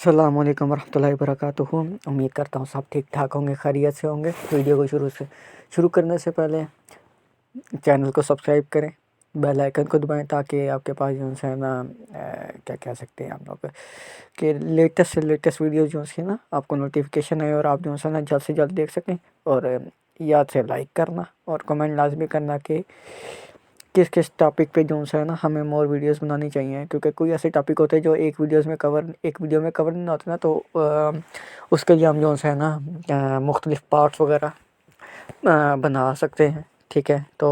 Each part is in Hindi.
अस्सलाम वालेकुम रहमतुल्लाहि वबरकातुहू। उम्मीद करता हूँ सब ठीक ठाक होंगे, खैरियत से होंगे। वीडियो को शुरू करने से पहले चैनल को सब्सक्राइब करें, बेल आइकन को दबाएं ताकि आपके पास जो है ना क्या कह सकते हैं आप लोग के लेटेस्ट से लेटेस्ट वीडियो जो है ना आपको नोटिफिकेशन आए और आप जो है ना जल्द से जल्द देख सकें। और याद से लाइक करना और कमेंट लाजमी करना कि किस किस टॉपिक पे जो है ना हमें मोर वीडियोस बनानी चाहिए, क्योंकि कोई ऐसे टॉपिक होते हैं जो एक वीडियो में कवर नहीं होते ना, तो उसके लिए हम जो है ना मुख्तलिफ पार्ट्स वगैरह बना सकते हैं। ठीक है, तो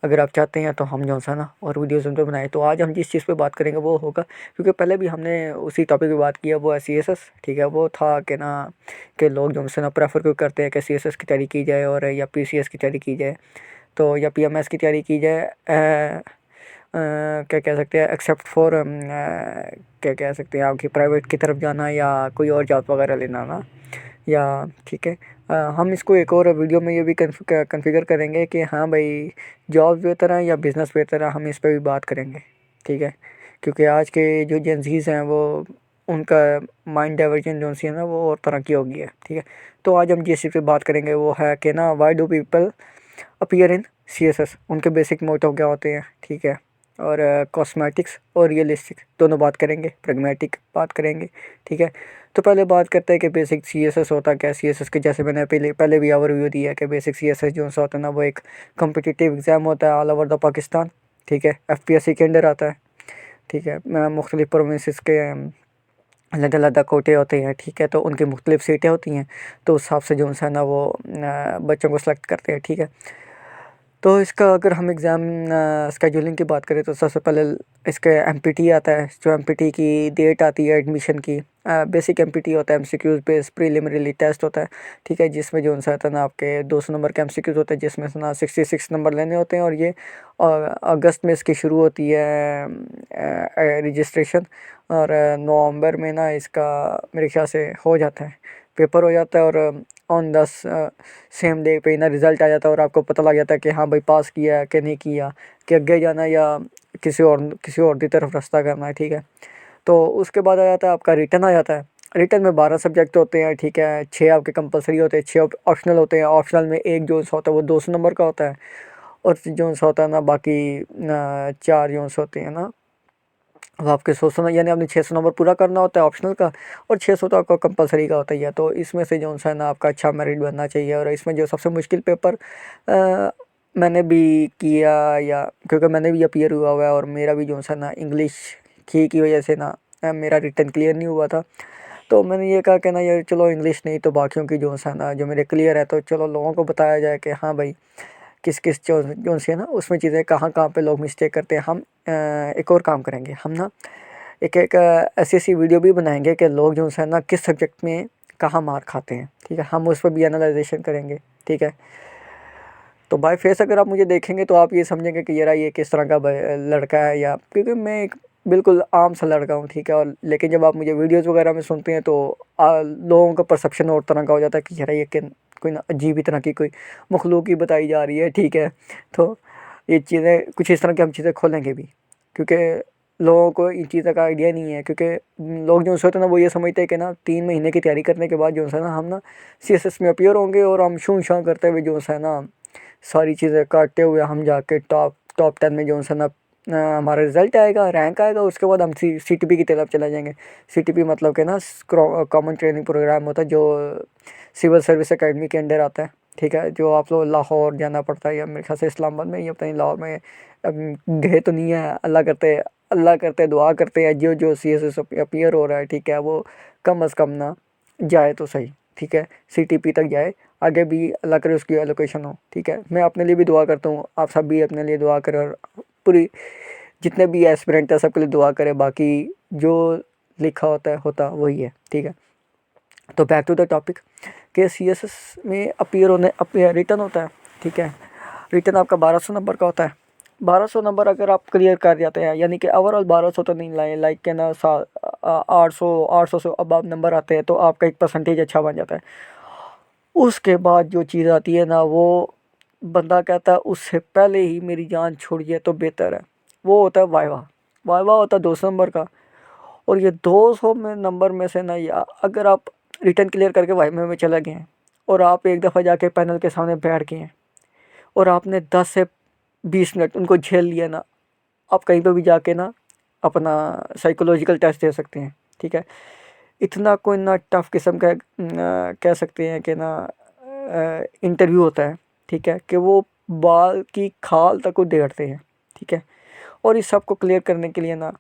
अगर आप चाहते हैं तो हम जो है ना और वीडियोस उन पर बनाए। तो आज हम जिस चीज़ पे बात करेंगे वो होगा, क्योंकि पहले भी हमने उसी टॉपिक पे बात किया, वो है CSS। ठीक है, वो था कि ना कि लोग जो है ना प्रेफर क्यों करते हैं कि CSS की तैयारी की जाए और या PCS की तैयारी की जाए, तो या PMS की तैयारी की जाए। क्या कह सकते हैं, एक्सेप्ट फॉर क्या कह सकते हैं आपकी प्राइवेट की तरफ जाना या कोई और जॉब वगैरह लेना ना, या ठीक है। हम इसको एक और वीडियो में ये भी कन्फिगर करेंगे कि हाँ भाई जॉब बेहतर है या बिज़नेस बेहतर है, हम इस पर भी बात करेंगे। ठीक है, क्योंकि आज के जो जेंजीज हैं वो उनका माइंड डाइवर्जन जो है ना वो और तरह की होगी है। ठीक है, तो आज हम जिस चीज़ पे बात करेंगे वो है कि ना why do people appear in CSS, उनके बेसिक मोटिव क्या होते हैं। ठीक है, और कॉस्मेटिक्स और रियलिस्टिक दोनों बात करेंगे, प्रैग्मेटिक बात करेंगे। ठीक है, तो पहले बात करते हैं कि बेसिक CSS होता क्या है। CSS के जैसे मैंने पहले भी ओवरव्यू दिया है कि बेसिक CSS जो सा होता है ना वो एक कम्पिटिटिव एग्ज़ाम होता है ऑल ओवर द पाकिस्तान। ठीक है, FPSC के अंडर आता है। ठीक है, मुख्तलिफ प्रोविंसेस के अलग अलग कोटे होते हैं। ठीक है, तो उनकी मुख्तलिफ सीटें होती हैं, तो उस हिसाब से जो है ना वो बच्चों को सेलेक्ट करते हैं। ठीक है, तो इसका अगर हम एग्ज़ाम स्केड्यूलिंग की बात करें तो सबसे पहले इसके MPT आता है, जो MPT की डेट आती है एडमिशन की। बेसिक MPT होता है, MCQs बेस्ड प्रीलिमिनरी टेस्ट होता है। ठीक है, जिसमें जो है ना आपके 200 नंबर के MCQs होते हैं, जिसमें से ना 66 नंबर लेने होते हैं। और ये अगस्त में इसकी शुरू होती है रजिस्ट्रेशन, और नवंबर में ना इसका मेरे ख्याल से हो जाता है, पेपर हो जाता है। और ऑन द सेम डे पे ना रिज़ल्ट आ जाता है और आपको पता लग जाता है कि हाँ भाई पास किया है कि नहीं किया, कि आगे जाना है या किसी और की तरफ रास्ता करना है। ठीक है, तो उसके बाद आ जाता है आपका रिटन आ जाता है। रिटन में 12 सब्जेक्ट होते हैं। ठीक है, 6 आपके कंपलसरी होते हैं, 6 ऑप्शनल होते हैं। ऑप्शनल में एक जो होता है वो 200 नंबर का होता है, और जो होता है ना बाकी 4 जो होते हैं ना वो आपके 100 यानी आपने 600 नंबर पूरा करना होता है ऑप्शनल का, और 600 तो आपका कंपलसरी का होता ही है। तो इसमें से जो है ना आपका अच्छा मेरिट बनना चाहिए। और इसमें जो सबसे मुश्किल पेपर मैंने भी किया, या क्योंकि मैंने भी अपीयर हुआ है और मेरा भी जो है ना इंग्लिश की वजह से ना मेरा रिटन क्लियर नहीं हुआ था। तो मैंने ये कहा कि ना यार चलो इंग्लिश नहीं तो बाकियों की जो है ना जो मेरे क्लियर है, तो चलो लोगों को बताया जाए कि हाँ भाई किस किस जो सी है ना उसमें चीज़ें कहाँ कहाँ पे लोग मिस्टेक करते हैं। हम एक और काम करेंगे, हम ना एक एक ऐसी ऐसी वीडियो भी बनाएंगे कि लोग जो है ना किस सब्जेक्ट में कहाँ मार खाते हैं। ठीक है, हम उस पर भी एनालाइजेशन करेंगे। ठीक है, तो बाय फेस अगर आप मुझे देखेंगे तो आप ये समझेंगे कि यार ये किस तरह का लड़का है, या क्योंकि मैं एक बिल्कुल आम सा लड़का हूँ। ठीक है, और लेकिन जब आप मुझे वीडियोज़ वगैरह में सुनते हैं तो लोगों का परसेप्शन और तरह का हो जाता है कि यार ये कोई ना अजीब ही तरह की कोई मखलूक ही बताई जा रही है। ठीक है, तो ये चीज़ें कुछ इस तरह की हम चीज़ें खोलेंगे भी, क्योंकि लोगों को इन चीज़ों का आइडिया नहीं है। क्योंकि लोग जो होते हैं ना वो ये समझते हैं कि ना 3 महीने की तैयारी करने के बाद जो है ना हम ना CSS में अपीयर होंगे, और हम शूं शां करते हुए जो है ना सारी चीज़ें काटते हुए हम जाके टॉप 10 में जो है ना हमारा रिज़ल्ट आएगा, रैंक आएगा। उसके बाद हम CTP की तरफ चले जाएंगे। CTP मतलब कि ना कॉमन ट्रेनिंग प्रोग्राम होता है जो सिविल सर्विस एकेडमी के अंडर आता है। ठीक है, जो आप लोग लाहौर जाना पड़ता है, या मेरे ख्याल से इस्लामाबाद में, या पता नहीं लाहौर में गए तो नहीं है। अल्लाह करते दुआ करते हैं जो CSS अपीयर हो रहा है। ठीक है, वो कम अज़ कम ना जाए तो सही। ठीक है, CTP तक जाए, आगे भी अल्लाह करे उसकी एलोकेशन हो। ठीक है, मैं अपने लिए भी दुआ करता हूँ, आप सब भी अपने लिए दुआ करें, और पूरी जितने भी एस्पिरेंट है सबके लिए दुआ करें। बाकी जो लिखा होता वही है। ठीक है, तो बैक टू द टॉपिक कि CSS में अपीयर रिटर्न होता है। ठीक है, रिटर्न आपका 1200 नंबर का होता है। 1200 नंबर अगर आप क्लियर कर जाते हैं, यानी कि ओवरऑल 1200 तो नहीं लाए, लाइक के ना 800 से अब आप नंबर आते हैं तो आपका एक परसेंटेज अच्छा बन जाता है। उसके बाद जो चीज़ आती है ना वो बंदा कहता है उससे पहले ही मेरी जान छुड़ जाए तो बेहतर है, वो होता है वाइवा। वाइवा होता है 200 नंबर का, और ये 200 में नंबर में से ना, या अगर आप रिटर्न क्लियर करके वाइवा में चले गए हैं और आप एक दफ़ा जाके पैनल के सामने बैठ गए हैं और आपने 10 से 20 मिनट उनको झेल लिया ना, आप कहीं पर भी जाके ना अपना साइकोलॉजिकल टेस्ट दे सकते हैं। ठीक है, इतना कोई ना टफ किस्म का कह सकते हैं कि ना इंटरव्यू होता है। ठीक है, कि वो बाल की खाल तक को देड़ते हैं। ठीक है, और इस सब को क्लियर करने के लिए ना,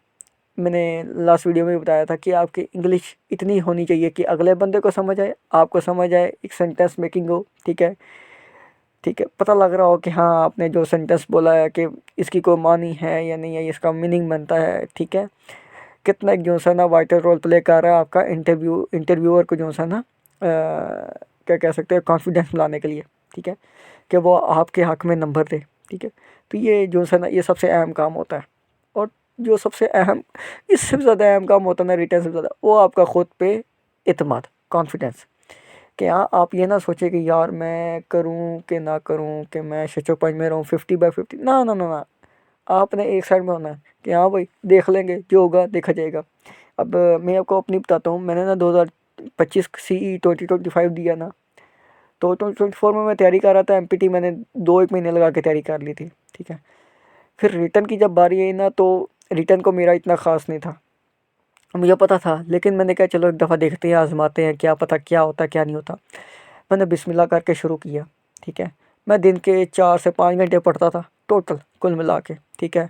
मैंने लास्ट वीडियो में भी बताया था कि आपकी इंग्लिश इतनी होनी चाहिए कि अगले बंदे को समझ आए, आपको समझ आए, एक सेंटेंस मेकिंग हो। ठीक है, ठीक है, पता लग रहा हो कि हाँ आपने जो सेंटेंस बोला है कि इसकी कोई मानी है या नहीं है, इसका मीनिंग बनता है। ठीक है, कितना एक जो सा ना वाइटल रोल प्ले कर रहा है आपका इंटरव्यूअर को जो सा ना क्या कह सकते हैं, कॉन्फिडेंस लाने के लिए। ठीक है, कि वो आपके हक में नंबर दे। ठीक है, तो ये जो सा ना, ये सबसे अहम काम होता है। और जो सबसे अहम, इससे भी ज़्यादा अहम काम होता है ना रिटर्न से ज़्यादा, वो आपका खुद पे इत्मीनान, कॉन्फिडेंस। कि हाँ आप ये ना सोचें कि यार मैं करूँ कि ना करूँ, कि मैं छः पंच में रहूँ 50/50, ना ना ना ना। आपने एक साइड में होना है कि हाँ भाई देख लेंगे, जो होगा देखा जाएगा। अब मैं आपको अपनी बताता हूँ, मैंने ना 2025 CE 2025 दिया ना, तो 2024 में मैं तैयारी कर रहा था MPT, मैंने 2-1 महीने लगा के तैयारी कर ली थी। ठीक है, फिर रिटर्न की जब बारी आई ना, तो रिटर्न को मेरा इतना ख़ास नहीं था, मुझे पता था, लेकिन मैंने कहा चलो एक दफ़ा देखते हैं, आजमाते हैं, क्या पता क्या होता क्या नहीं होता। मैंने बिस्मिल्लाह करके शुरू किया। ठीक है, मैं दिन के 4 से 5 घंटे पढ़ता था टोटल कुल मिला के। ठीक है,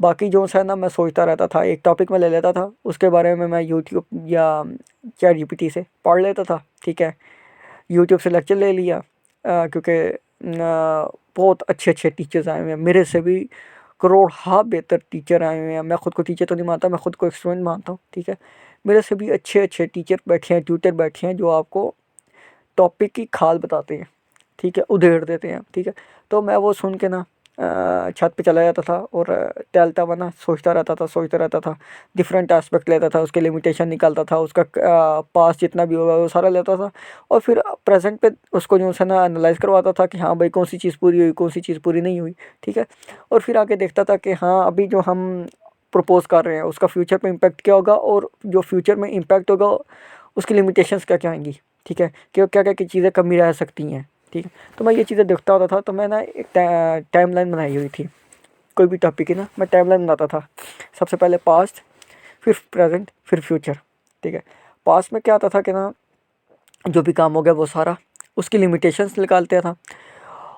बाकी जो है ना मैं सोचता रहता था, एक टॉपिक में ले लेता था, उसके बारे में मैं यूट्यूब या ChatGPT से पढ़ लेता था। ठीक है, यूट्यूब से लेक्चर ले लिया, क्योंकि बहुत अच्छे अच्छे टीचर्स आए हुए हैं, मेरे से भी करोड़ हाँ बेहतर टीचर आए हुए हैं। मैं ख़ुद को टीचर तो नहीं मानता, मैं ख़ुद को एक स्टूडेंट मानता हूँ। ठीक है, मेरे से भी अच्छे अच्छे टीचर बैठे हैं, ट्यूटर बैठे हैं, जो आपको टॉपिक की खाल बताते हैं। ठीक है, उधेड़ देते हैं। ठीक है, तो मैं वो सुन के ना छत पे चला जाता था और टहलता हुआ ना सोचता रहता था, डिफरेंट एस्पेक्ट लेता था, उसके लिमिटेशन निकालता था, उसका पास जितना भी होगा वो सारा लेता था, और फिर प्रेजेंट पे उसको जो है ना एनालाइज करवाता था कि हाँ भाई कौन सी चीज़ पूरी हुई, कौन सी चीज़ पूरी नहीं हुई। ठीक है, और फिर आके देखता था कि हाँ अभी जो हम प्रपोज कर रहे हैं उसका फ्यूचर पे इम्पैक्ट क्या होगा, और जो फ्यूचर में इम्पैक्ट होगा उसकी लिमिटेशंस क्या क्या आएंगी। ठीक है, कि क्या क्या की चीज़ें कमी रह सकती हैं। ठीक है, तो मैं ये चीज़ें देखता होता था, तो मैं ना एक टाइमलाइन बनाई हुई थी, कोई भी टॉपिक की ना मैं टाइमलाइन बनाता था। सबसे पहले पास्ट, फिर प्रेजेंट, फिर फ्यूचर। ठीक है, पास्ट में क्या आता था कि ना जो भी काम हो गया वो सारा उसकी लिमिटेशंस निकालते था,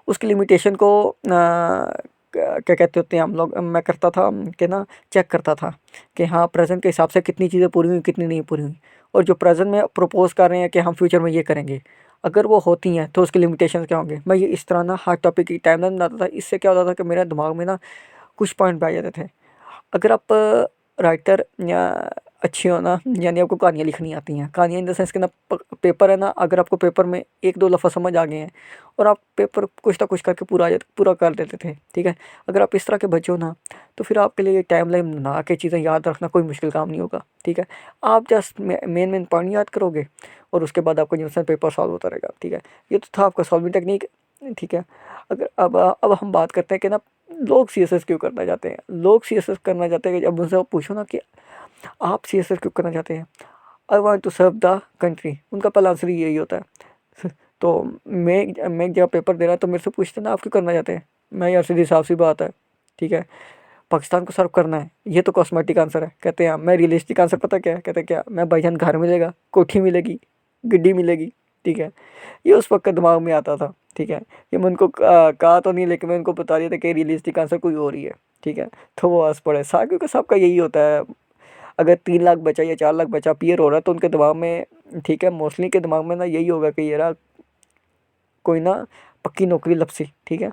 उसकी लिमिटेशन को क्या कहते होते हैं हम लोग, मैं करता था कि ना चेक करता था कि हाँ प्रेजेंट के हिसाब से कितनी चीज़ें पूरी हुई, कितनी नहीं पूरी हुई, और जो प्रेजेंट में प्रपोज कर रहे हैं कि हम फ्यूचर में ये करेंगे, अगर वो होती हैं तो उसके लिमिटेशन क्या होंगे। मैं ये इस तरह ना हर टॉपिक की टाइमलाइन बनाता था। इससे क्या होता था कि मेरे दिमाग में ना कुछ पॉइंट आ जाते थे। अगर आप राइटर या अच्छे हो ना, यानी आपको कहानियाँ लिखनी आती हैं, कहानियाँ इन द सेंस कि ना पेपर है ना, अगर आपको पेपर में 1-2 लफ्ज़ समझ आ गए हैं और आप पेपर कुछ ना कुछ करके पूरा कर देते थे। ठीक है, अगर आप इस तरह के बच्चे हो ना, तो फिर आपके लिए टाइमलाइन बना के चीज़ें याद रखना कोई मुश्किल काम नहीं होगा। ठीक है, आप जस्ट मेन पॉइंट याद करोगे और उसके बाद आपको जो है पेपर सॉल्व होता रहेगा। ठीक है, ये तो था आपका सॉल्विंग टेक्निक। ठीक है, अगर अब हम बात करते हैं कि ना लोग CSS क्यों करना चाहते हैं। लोग CSS करना चाहते हैं कि जब उनसे आप पूछो ना कि आप CSS क्यों करना चाहते हैं, I want to serve the country, उनका पहला आंसर यही होता है। तो मैं जब पेपर दे रहा तो मेरे से पूछते ना आप क्यों करना चाहते हैं, मैं यार सीधी साफ सी बात है। ठीक है, पाकिस्तान को सर्व करना है, ये तो कॉस्मेटिक आंसर है। कहते हैं मैं रियलिस्टिक आंसर पता क्या है, कहते हैं क्या, मैं भाईजान घर मिलेगा, कोठी मिलेगी, गड्डी मिलेगी। ठीक है, ये उस वक्त दिमाग में आता था। ठीक है, ये मैं उनको कहा तो नहीं, लेकिन मैं उनको बता दिया था कि रियलिस्टिक आंसर कोई और ही है। ठीक है, तो वो हंस पड़े सा, क्योंकि सबका यही होता है। अगर 3 लाख बचा या 4 लाख बचा पीयर हो रहा है तो उनके दिमाग में, ठीक है, मोस्टली के दिमाग में ना यही होगा कि यार कोई ना पक्की नौकरी लपसी। ठीक है,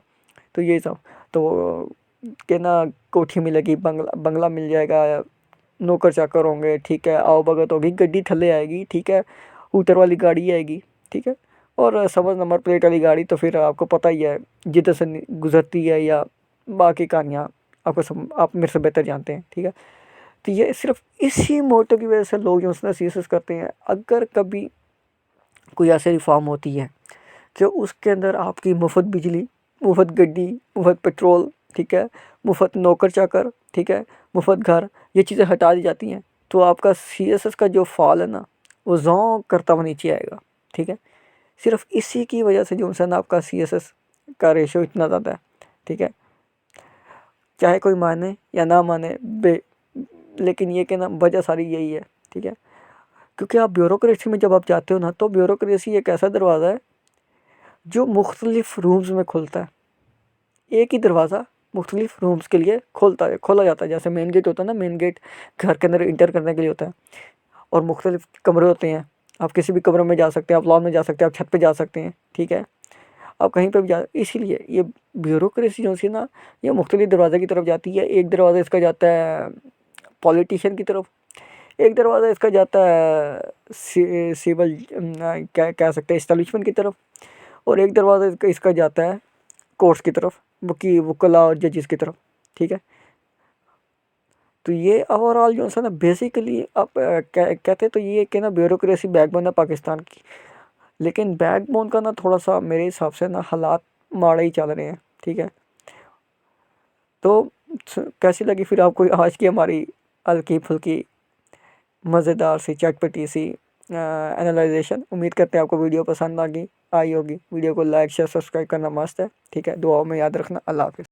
तो ये सब तो कि ना कोठी मिलेगी, बंगला बंगला मिल जाएगा, नौकर चाकर होंगे। ठीक है, आओ भगत होगी, गड्डी थल्ले आएगी। ठीक है, हूटर वाली गाड़ी आएगी। ठीक है, और समझ नंबर प्लेट वाली गाड़ी तो फिर आपको पता ही है जिधर से गुजरती है, या बाकी कहानियाँ आप मेरे से बेहतर जानते हैं। ठीक है, तो ये सिर्फ इसी मोटो की वजह से लोग जो है ना CSS करते हैं। अगर कभी कोई ऐसी रिफॉर्म होती है कि उसके अंदर आपकी मुफ्त बिजली, मुफ्त गड्डी, मुफ्त पेट्रोल, ठीक है, मुफ्त नौकर चाकर, ठीक है, मुफ्त घर, ये चीज़ें हटा दी जाती हैं, तो आपका CSS का जो फॉल है ना वो ज़ों करता हुआ नीचे आएगा, ठीक है। सिर्फ इसी की वजह से जो है ना आपका CSS का रेशियो इतना ज़्यादा है, ठीक है। चाहे कोई माने या ना माने लेकिन ये कहना वजह सारी यही है, ठीक है। क्योंकि आप ब्यूरोक्रेसी में जब आप जाते हो ना, तो ब्यूरोक्रेसी एक ऐसा दरवाज़ा है जो मुख्तलिफ रूम्स में खुलता है। एक ही दरवाज़ा मुख्तलिफ रूम्स के लिए खोला जाता है। जैसे मेन गेट होता है ना, मेन गेट घर के अंदर इंटर करने के लिए होता है और मुख्तलिफ कमरे होते हैं। आप किसी भी कमरे में जा सकते हैं, आप लॉन में जा सकते हैं, आप छत पे जा सकते हैं, ठीक है। आप कहीं पे भी जा, इसीलिए ये ब्यूरोक्रेसी जो सी ना, ये मुख्तलिफ दरवाज़े की तरफ जाती है। एक दरवाज़ा इसका जाता है पॉलिटिशियन की तरफ, एक दरवाज़ा इसका जाता है सिविल क्या कह सकते हैं इस्टेब्लिशमेंट की तरफ, और एक दरवाज़ा इसका जाता है कोर्ट्स की तरफ, वकीला और जजेस की तरफ, ठीक है। तो ये ओवरऑल जो है ना बेसिकली आप कहते तो ये कि ना ब्यूरोक्रेसी बैकबोन है पाकिस्तान की। लेकिन बैकबोन का ना थोड़ा सा मेरे हिसाब से ना हालात माड़े ही चल रहे हैं, ठीक है। तो कैसी लगी फिर आपको आज की हमारी हल्की फुल्की मज़ेदार सी चटपटी सी एनालाइजेशन। उम्मीद करते हैं आपको वीडियो पसंद आई होगी। वीडियो को लाइक शेयर सब्सक्राइब करना मस्त है, ठीक है। दुआओं में याद रखना। अल्लाह हाफ़िज़।